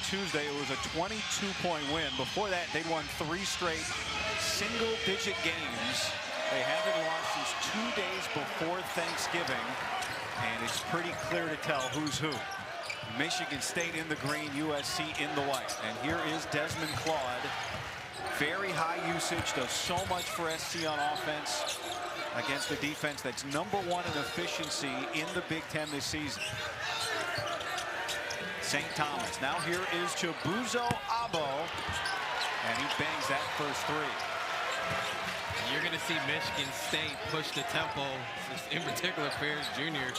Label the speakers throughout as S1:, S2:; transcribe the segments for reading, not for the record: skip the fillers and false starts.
S1: Tuesday. It was a 22-point win. Before that, they'd won 3 straight single-digit games. They haven't lost since 2 days before Thanksgiving, and it's pretty clear to tell who's who. Michigan State in the green, USC in the white. And here is Desmond Claude. Very high usage, does so much for SC on offense against the defense that's #1 in efficiency in the Big Ten this season. St. Thomas. Now here is Chibuzo Abo, and he bangs that first 3.
S2: You're going to see Michigan State push the tempo, in particular Ferris Jr.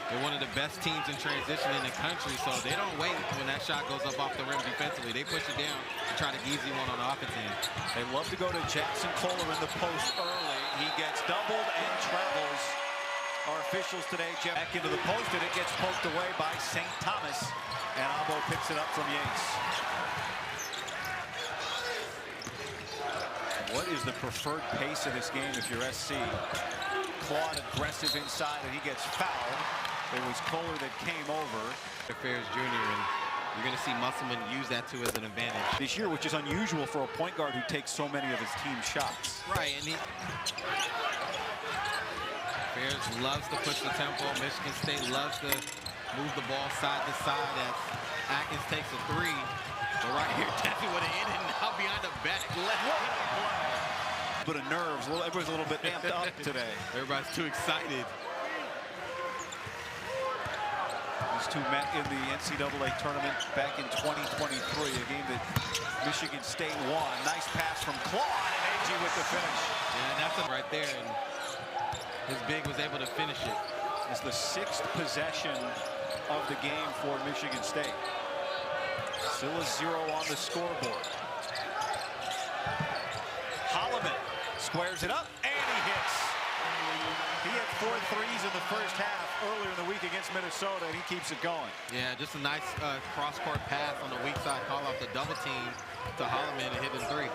S2: They're one of the best teams in transition in the country, so they don't wait when that shot goes up off the rim defensively. They push it down and try to easy one on the offense end.
S1: They love to go to Jackson Kohler in the post early. He gets doubled and travels. Our officials today, Jeff, back into the post, and it gets poked away by St. Thomas, and Abo picks it up from Yates. What is the preferred pace of this game if you're SC? Claude aggressive inside, and he gets fouled. It was Kohler that came over.
S2: Ferris Jr., and you're going to see Musselman use that too as an advantage
S1: this year, which is unusual for a point guard who takes so many of his team shots.
S2: Right, and Ferris loves to push the tempo. Michigan State loves to move the ball side to side as Atkins takes a 3. But right here, Tessie with an in and out behind the back left.
S1: But of nerves, everybody's a little bit amped up today.
S2: Everybody's too excited.
S1: These two met in the NCAA tournament back in 2023, a game that Michigan State won. Nice pass from Claude, and AG with the finish.
S2: Yeah, that's it right there, and his big was able to finish it.
S1: It's the 6th possession of the game for Michigan State. Still a 0 on the scoreboard. Holloman squares it up, and he hits. He had 4 threes in the first half earlier in the week against Minnesota, and he keeps it going.
S2: Yeah, just a nice cross-court pass on the weak side, call off the double team to Holloman and hit in 3.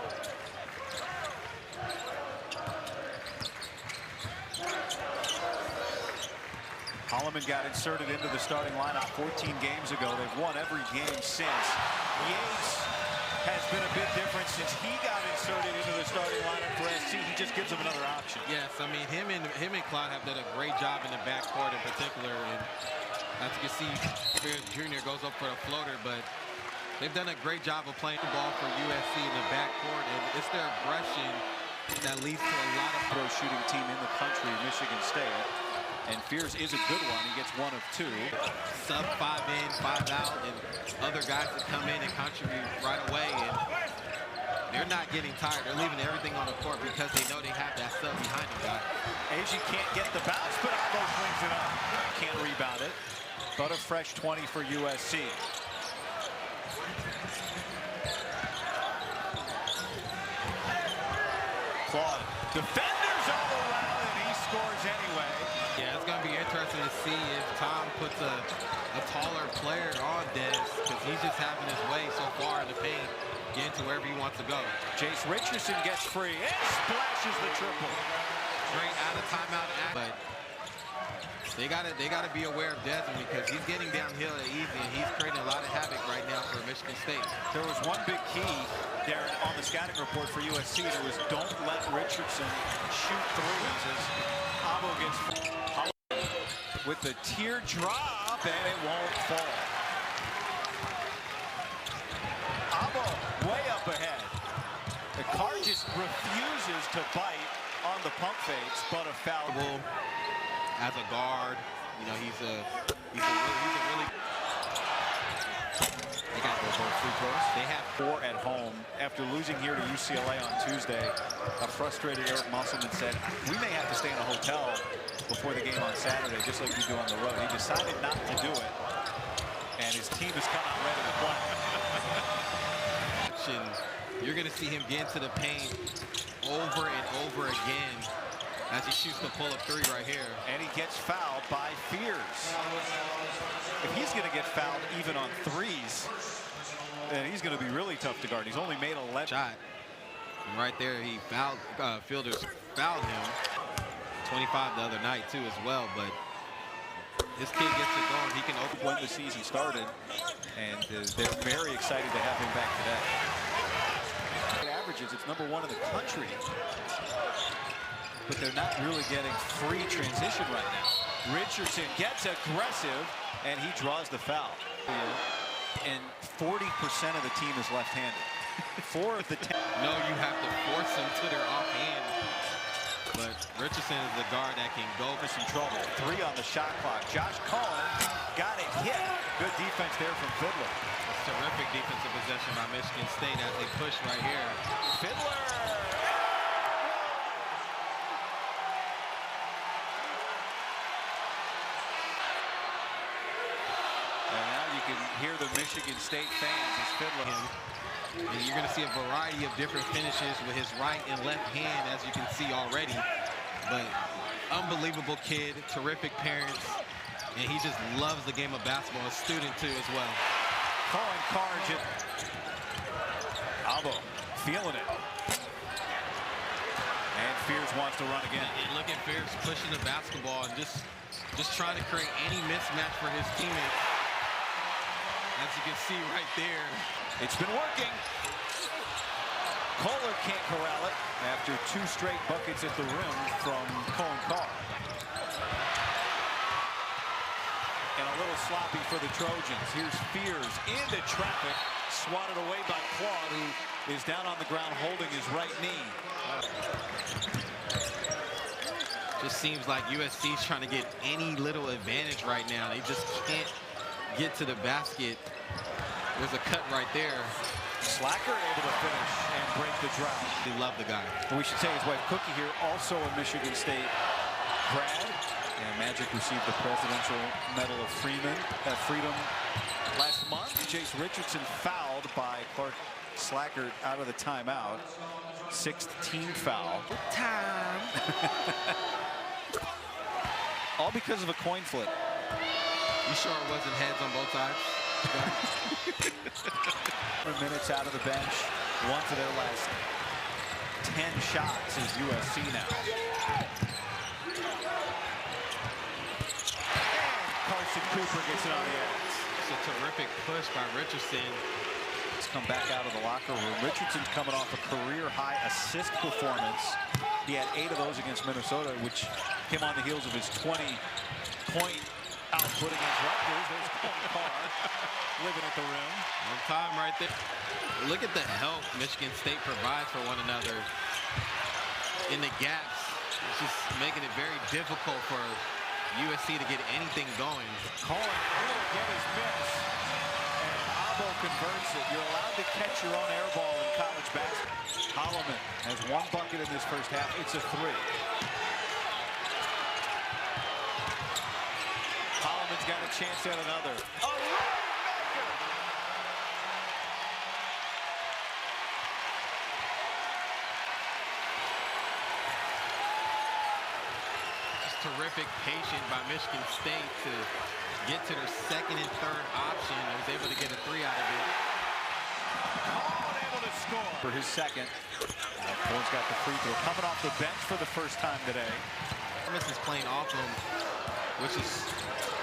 S1: Holloman got inserted into the starting lineup 14 games ago. They've won every game since. Yates has been a bit different since he got inserted into the starting lineup for SC. He just gives them another option.
S2: Yes, I mean, him and Claude have done a great job in the backcourt in particular. And as you can see, Ferris Jr. goes up for the floater, but they've done a great job of playing the ball for USC in the backcourt. And it's their aggression that leads to a lot of
S1: pro shooting team in the country, Michigan State. And Fears is a good one. He gets 1 of 2.
S2: Sub 5 in, 5 out, and other guys that come in and contribute right away. And they're not getting tired. They're leaving everything on the court because they know they have that sub behind them.
S1: AG can't get the bounce, but Abo cleans it up. Can't rebound it. But a fresh 20 for USC. Claude, defenders all around, and he scores anyway.
S2: Yeah, it's going to be interesting to see if Tom puts a taller player on Des, because he's just having his way so far in the paint, getting to wherever he wants to go.
S1: Jace Richardson gets free and splashes the triple.
S2: Straight out of timeout, but they gotta be aware of Desmond because he's getting downhill easy and he's creating a lot of havoc right now for Michigan State.
S1: There was one big key, Darren, on the scouting report for USC. It was don't let Richardson shoot threes as Abo gets with the teardrop, and it won't fall. Abo way up ahead. The car just refuses to bite on the pump fakes, but a foul.
S2: As a guard, you know, he's a really. They got those whole free throws. They have
S1: 4 at home after losing here to UCLA on Tuesday. A frustrated Eric Musselman said, "We may have to stay in a hotel before the game on Saturday, just like we do on the road." He decided not to do it, and his team has come out ready to
S2: play. You're going to see him get into the paint over and over again as he shoots the pull-up 3 right here.
S1: And he gets fouled by Fears. If he's going to get fouled even on 3s, then he's going to be really tough to guard. He's only made 11
S2: shot. And right there, he fouled, Fielders fouled him. 25 the other night, too, as well. But his kid gets it going, he can open.
S1: When the season started, and they're very excited to have him back today. Averages, it's #1 in the country, but they're not really getting free transition right now. Richardson gets aggressive, and he draws the foul. And 40% of the team is left-handed. 4 of the 10.
S2: No, you have to force them to their offhand. But Richardson is the guard that can go
S1: for some trouble. 3 on the shot clock. Josh Cullen got it hit. Good defense there from Fiddler.
S2: It's terrific defensive possession by Michigan State as they push right here.
S1: Fiddler. And now you can hear the Michigan State fans as Fiddler.
S2: And you're going to see a variety of different finishes with his right and left hand, as you can see already. But unbelievable kid, terrific parents, and he just loves the game of basketball. A student, too, as well.
S1: Colin Carge. Albo feeling it. And Fears wants to run again.
S2: And look at Fears pushing the basketball and just trying to create any mismatch for his teammates. As you can see right there.
S1: It's been working. Kohler can't corral it after 2 straight buckets at the rim from Colin Carr. And a little sloppy for the Trojans. Here's Fears into traffic, swatted away by Claude, who is down on the ground holding his right knee.
S2: Just seems like USC is trying to get any little advantage right now. They just can't get to the basket. There's a cut right there.
S1: Slacker able to finish and break the drought.
S2: They love the guy.
S1: We should say his wife Cookie here, also a Michigan State grad. And Magic received the Presidential Medal of Freedom last month. Jace Richardson fouled by Clark Slacker out of the timeout. 6th team foul.
S2: Time.
S1: All because of a coin flip.
S2: You sure it wasn't heads on both sides?
S1: Minutes out of the bench. 1 for their last 10 shots is USC now. And Carson Cooper gets it on the edge.
S2: It's a terrific push by Richardson.
S1: Let's come back out of the locker room. Richardson's coming off a career-high assist performance. He had 8 of those against Minnesota, which came on the heels of his 20-point output against Rutgers. There's Colin Carr living at the rim.
S2: On time right there. Look at the help Michigan State provides for one another in the gaps. It's just making it very difficult for USC to get anything going.
S1: Colin will get his miss, and Albo converts it. You're allowed to catch your own air ball in college basketball. Holloman has 1 bucket in this first half. It's a 3. Holloman's got a chance at another. A rainmaker!
S2: Just terrific patience by Michigan State to get to their 2nd and 3rd option. They was able to get a 3 out of it.
S1: Colin able to score for his 2nd. Colin's got the free throw. Coming off the bench for the first time today.
S2: Thomas is playing off him, which is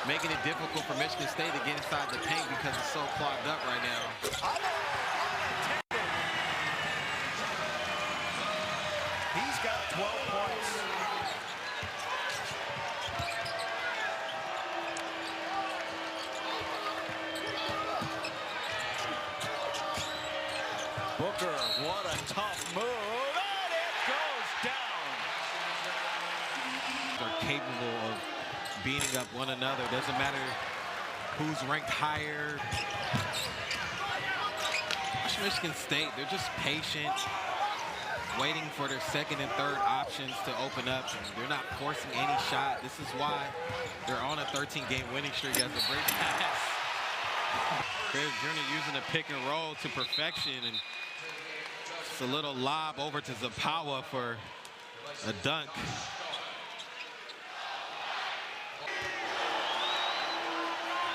S2: making it difficult for Michigan State to get inside the paint because it's so clogged up right now.
S1: He's got 12 points. Booker, what a tough move, and it goes down.
S2: They're capable of beating up one another. Doesn't matter who's ranked higher. Watch Michigan State, they're just patient, waiting for their 2nd and 3rd options to open up. They're not forcing any shot. This is why they're on a 13-game winning streak as a break pass. Chris Jr. using a pick and roll to perfection, and it's a little lob over to Zapawa for a dunk.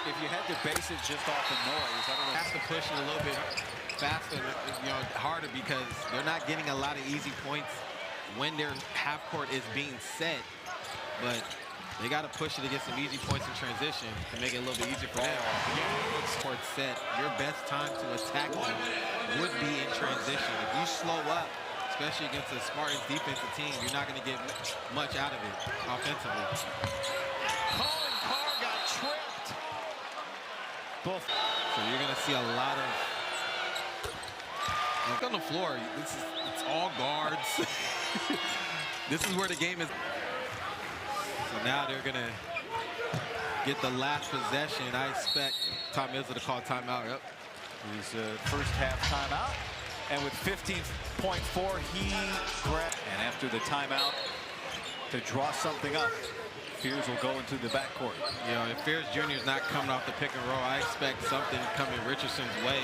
S1: If you had to base it just off the noise, I don't know.
S2: Have to push it a little bit faster, harder, because they're not getting a lot of easy points when their half court is being set. But They got to push it to get some easy points in transition to make it a little bit easier for them. Court said your best time to attack them would be in transition. If you slow up, especially against a Spartans defensive team, you're not going to get much out of it offensively.
S1: Colin Carr got tripped.
S2: So you're going to see a lot of on the floor. It's all guards. This is where the game is. So now they're going to get the last possession. I expect Tom Izzo to call timeout. Yep.
S1: His first half timeout. And with 15.4, he grabbed. And after the timeout, to draw something up, Fears will go into the backcourt.
S2: You know, if Fears Jr. is not coming off the pick and roll, I expect something coming Richardson's way.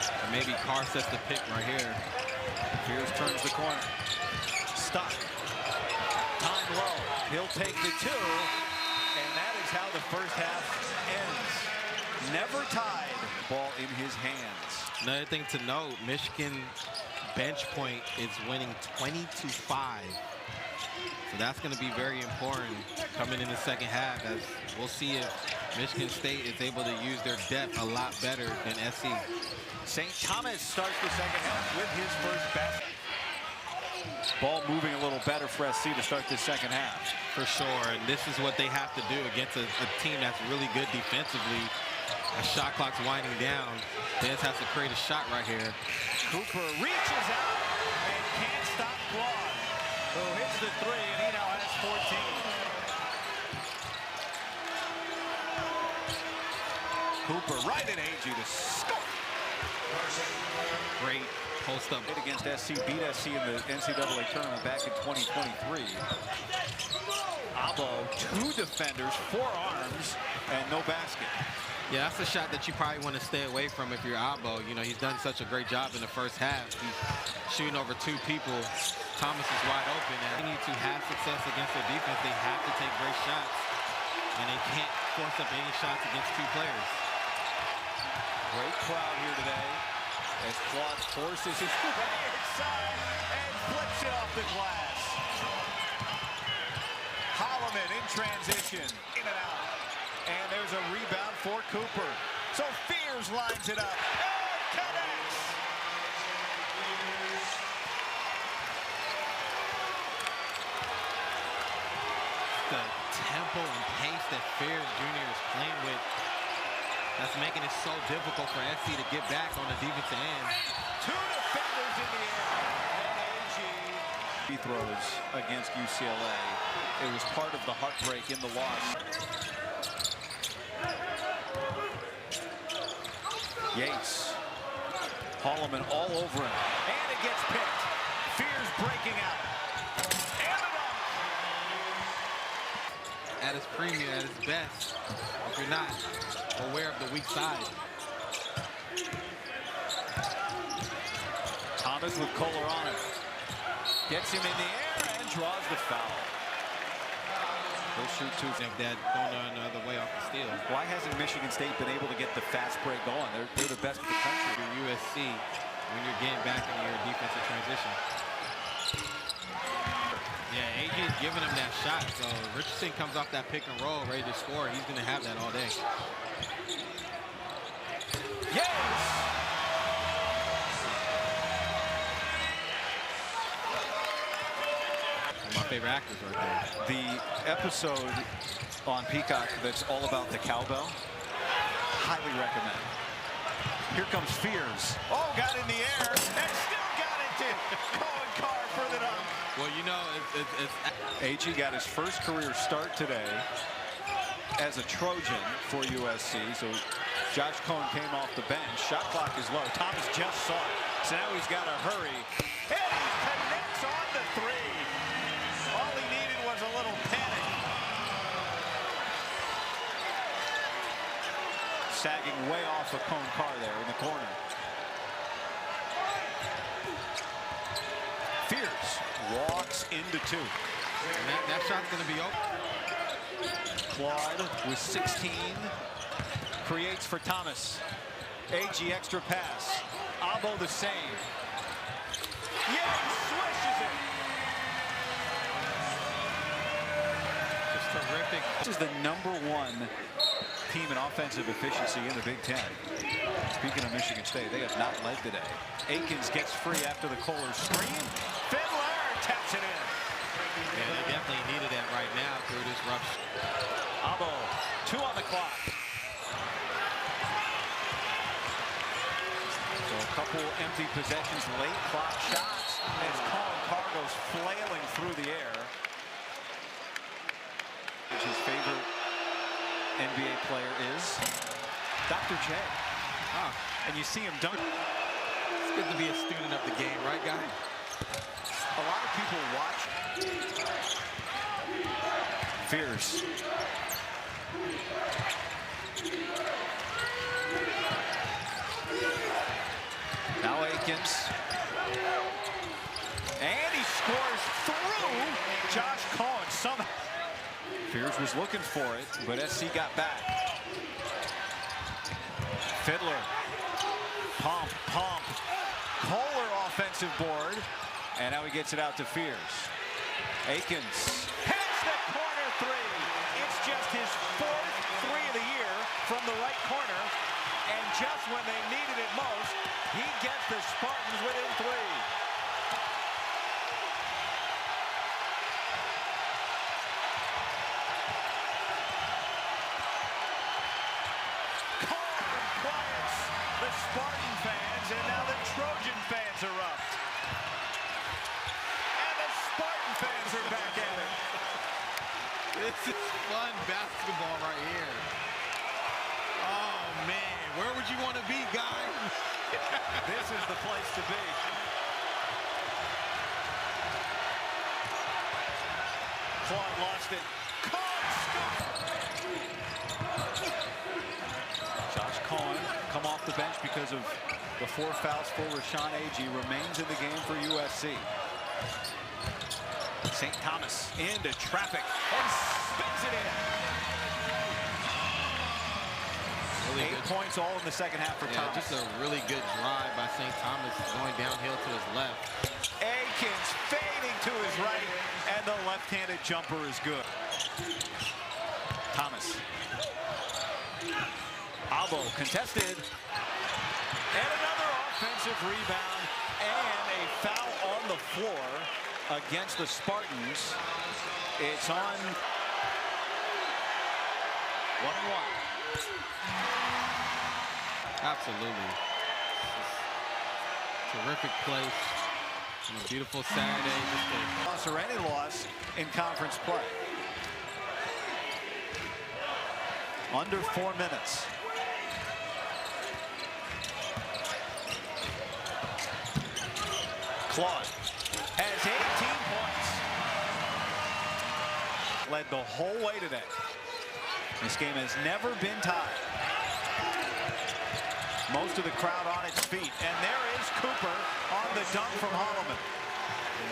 S2: And maybe Carr sets the pick right here.
S1: Fears turns the corner. Stop. Time low. He'll take the two. And that is how the first half ends. Never tied. Ball in his hands.
S2: Another thing to note, Michigan bench point is winning 20-5. So that's going to be very important coming in the second half, as we'll see if Michigan State is able to use their depth a lot better than SC.
S1: St. Thomas starts the second half with his first basket. Ball moving a little better for SC to start this second half.
S2: For sure, and this is what they have to do against a team that's really good defensively. A shot clock's winding down. Dez has to create a shot right here.
S1: Cooper reaches out and can't stop Claude, who hits the three, and he now has 14. Cooper right at AG to score.
S2: Great post up
S1: Against SC, beat SC in the NCAA tournament back in 2023. Abo, 2 defenders, 4 arms, and no basket.
S2: Yeah, that's a shot that you probably want to stay away from if you're Abo. You know, he's done such a great job in the first half. He's shooting over 2 people. Thomas is wide open, and they need to have success against their defense. They have to take great shots, and they can't force up any shots against 2 players.
S1: Great crowd here today as Claude forces his way inside and flips it off the glass. Holloman in transition, in and out. And there's a rebound for Cooper. So Fears lines it up and connects.
S2: The tempo and pace that Fears Jr. is playing with, that's making it so difficult for SC to get back on the defensive end.
S1: 2 defenders in the air. And AG. Free throws against UCLA. It was part of the heartbreak in the loss. Yates. Holloman all over him. And it gets picked. Fears breaking out. And a dunk.
S2: At his premium, at his best, if you're not aware of the weak side.
S1: Thomas with Kohler on him. Gets him in the air and draws the foul. He'll shoot 2.
S2: Think that going another way off the steal.
S1: Why hasn't Michigan State been able to get the fast break going? They're the best in the country.
S2: Your USC, when you're getting back into your defensive transition. Yeah, AG is giving him that shot. So Richardson comes off that pick and roll, ready to score. He's going to have that all day.
S1: Yes!
S2: My favorite actors right there.
S1: The episode on Peacock that's all about the cowbell, highly recommend. Here comes Fears. Oh, got in the air and still got it to Colin Carr for the dunk.
S2: Well, you know, it's
S1: AG got his first career start today as a Trojan for USC. So Josh Cohen came off the bench. Shot clock is low. Thomas just saw it. So now he's got to hurry. And he connects on the 3. All he needed was a little panic. Sagging way off of Cone Carr there in the corner. Fears walks into 2.
S2: and that shot's going to be open.
S1: Claude with 16 creates for Thomas. AG extra pass. Abo the same. Yeah, he swishes it.
S2: Terrific.
S1: This is the #1 team in offensive efficiency in the Big Ten. Speaking of Michigan State, they have not led today. Akins gets free after the Kohler screen. Fiddler taps it in.
S2: Yeah, they definitely needed that right now through this rough.
S1: Abo, 2 on the clock. So a couple empty possessions, late clock shots as Colin Carr goes flailing through the air. His favorite NBA player is Dr. J. And you see him dunk.
S2: It's good to be a student of the game, right, guy?
S1: A lot of people watch. Fierce. Now Akins. And he scores through Josh Cohen somehow. Fierce was looking for it, but SC got back. Fiddler. Pump. Kohler offensive board. And now he gets it out to Fierce. Akins. Hits the corner 3. It's just his 4th 3 of the year from the right corner. And just when they needed it most, he gets the Spartans within 3. Quiets the Spartan fans, and now the Trojan fans erupt. And the Spartan fans are back at it.
S2: This is fun basketball right here. Oh, man. Where would you want to be, guy?
S1: This is the place to be. Claude lost it. Josh Cohen come off the bench because of the 4 fouls for Rashawn Agee. Remains in the game for USC. St. Thomas into traffic and spins it in.
S2: Really
S1: 8
S2: good.
S1: points all in the second half for Thomas.
S2: Just a really good drive by St. Thomas going downhill to his left.
S1: Akins fading to his right, and the left-handed jumper is good. Thomas. Abo contested. And another offensive rebound and a foul on the floor against the Spartans. It's on 1-1.
S2: Absolutely. Terrific place. On a beautiful Saturday.
S1: Loss or any loss in conference play. Under 4 minutes. Claude has 18 points. Led the whole way today. This game has never been tied. Most of the crowd on its feet. And there is Cooper on the dunk from Holloman.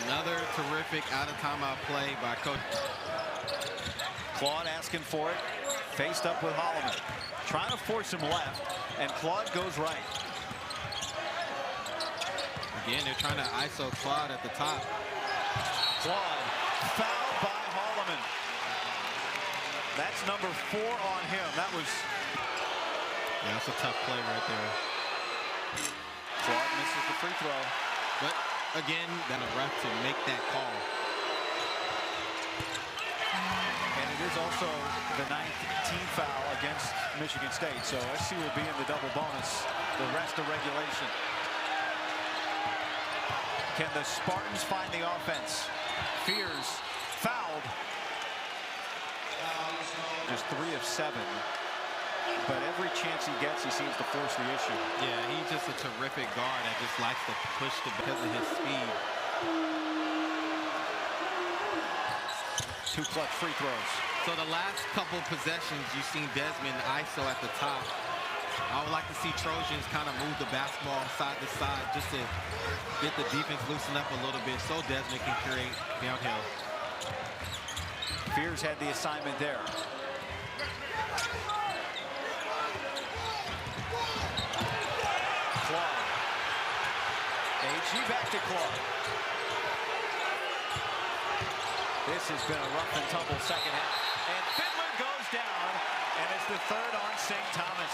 S2: Another terrific out-of-timeout play by Coach.
S1: Claude asking for it. Faced up with Holloman. Trying to force him left. And Claude goes right.
S2: Again, they're trying to ISO Claude at the top.
S1: Claude fouled by Holloman. That's number 4 on him. That was...
S2: Yeah, that's a tough play right there.
S1: Claude misses the free throw.
S2: But again, that a ref to make that call.
S1: And it is also the 9th team foul against Michigan State. So SC will be in the double bonus the rest of regulation. Can the Spartans find the offense? Fears fouled. Just 3 of 7. But every chance he gets, he seems to force the issue.
S2: Yeah, he's just a terrific guard that just likes to push because of his speed.
S1: 2 clutch free throws.
S2: So the last couple possessions, you've seen Desmond ISO at the top. I would like to see Trojans kind of move the basketball side to side just to get the defense loosened up a little bit so Desmond can create downhill.
S1: Fears had the assignment there. Claude. Agee back to Claude. This has been a rough and tumble second half. And the third on St. Thomas.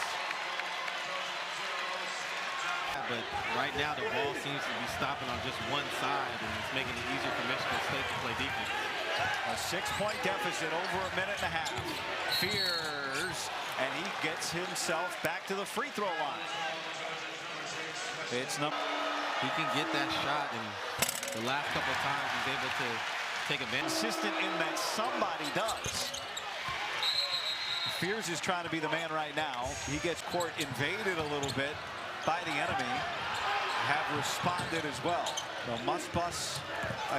S2: But right now, the ball seems to be stopping on just one side, and it's making it easier for Michigan State to play defense.
S1: A 6-point deficit over a minute and a half. Fears, and he gets himself back to the free throw line. It's
S2: He can get that shot, and the last couple of times he's able to take advantage.
S1: consistent in that somebody does. Fears is trying to be the man right now. He gets court invaded a little bit by the enemy. Have responded as well. The must-bus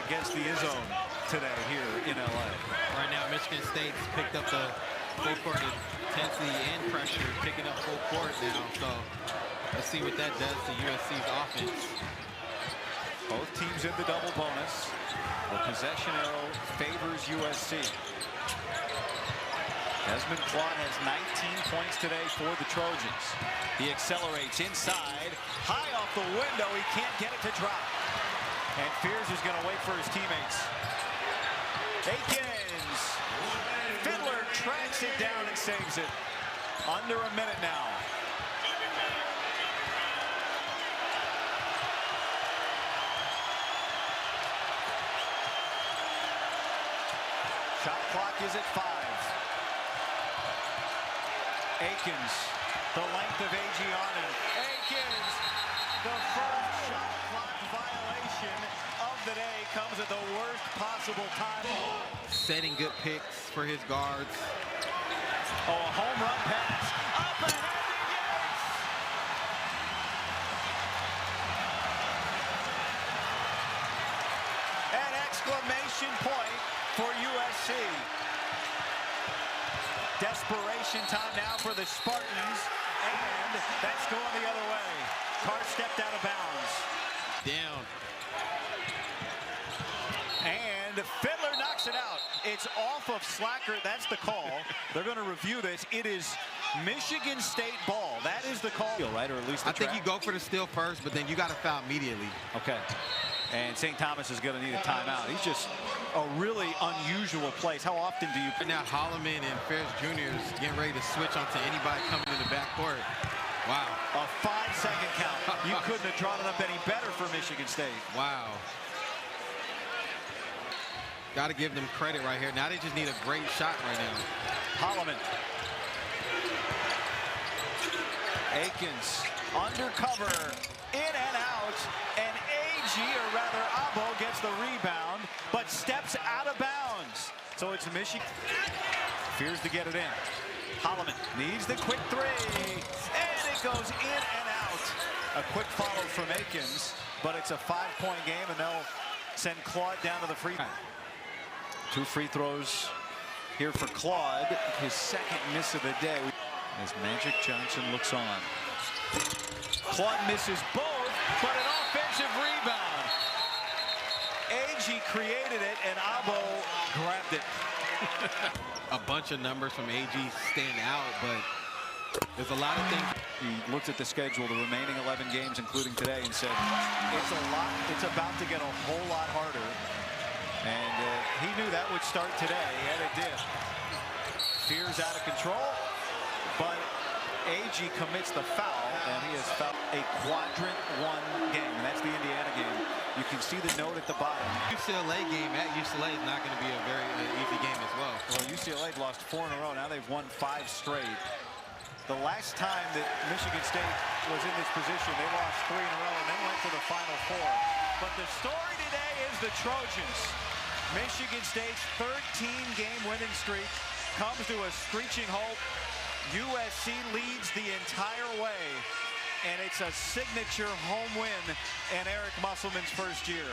S1: against the Izzone today here in LA.
S2: Right now, Michigan State's picked up the full court intensity and pressure, picking up full court now. So let's see what that does to USC's offense.
S1: Both teams in the double bonus. The possession arrow favors USC. Desmond Claude has 19 points today for the Trojans. He accelerates inside, high off the window. He can't get it to drop. And Fears is going to wait for his teammates. Akins. Fiddler tracks it down and saves it. Under a minute now. Shot clock is at 5. Akins, the length of Adriana. Akins, the first shot clock violation of the day comes at the worst possible time.
S2: Setting good picks for his guards.
S1: Oh, a home run pass. Up ahead he gets. An exclamation point for USC. Desperation time now for the Spartans, and that's going the other way. Carr stepped out of bounds.
S2: Down.
S1: And Fiddler knocks it out. It's off of Slacker. That's the call. They're going to review this. It is Michigan State ball. That is the call, right? Or at least the
S2: I think you go for the steal first, but then you got to foul immediately.
S1: Okay. And St. Thomas is going to need a timeout. He's just a really unusual place. How often do you...
S2: Right now, Holloman and Ferris Jr. is getting ready to switch onto anybody coming in the backcourt. Wow.
S1: A 5-second count. You couldn't have drawn it up any better for Michigan State.
S2: Wow. Got to give them credit right here. Now they just need a great shot right now.
S1: Holloman. Akins undercover, in and out, and or rather Abo gets the rebound, but steps out of bounds. So it's Michigan. Fears to get it in. Holloman needs the quick three, and it goes in and out. A quick follow from Akins, but it's a 5-point game, and they'll send Claude down to the free throw. 2 free throws here for Claude, his second miss of the day. As Magic Johnson looks on. Claude misses both, but an offensive rebound. AG created it, and Abo grabbed it.
S2: A bunch of numbers from AG stand out, but there's a lot of things.
S1: He looked at the schedule, the remaining 11 games, including today, and said, it's a lot. It's about to get a whole lot harder. And he knew that would start today, and it did. Fears out of control, but AG commits the foul, and he has fouled a quadrant 1 game, and that's the Indiana game. You can see the note at the bottom.
S2: UCLA game at UCLA is not going to be a very easy game as well.
S1: Well, UCLA lost 4 in a row. Now they've won 5 straight. The last time that Michigan State was in this position, they lost 3 in a row and then went to the Final Four. But the story today is the Trojans. Michigan State's 13-game winning streak comes to a screeching halt. USC leads the entire way, and it's a signature home win in Eric Musselman's first year.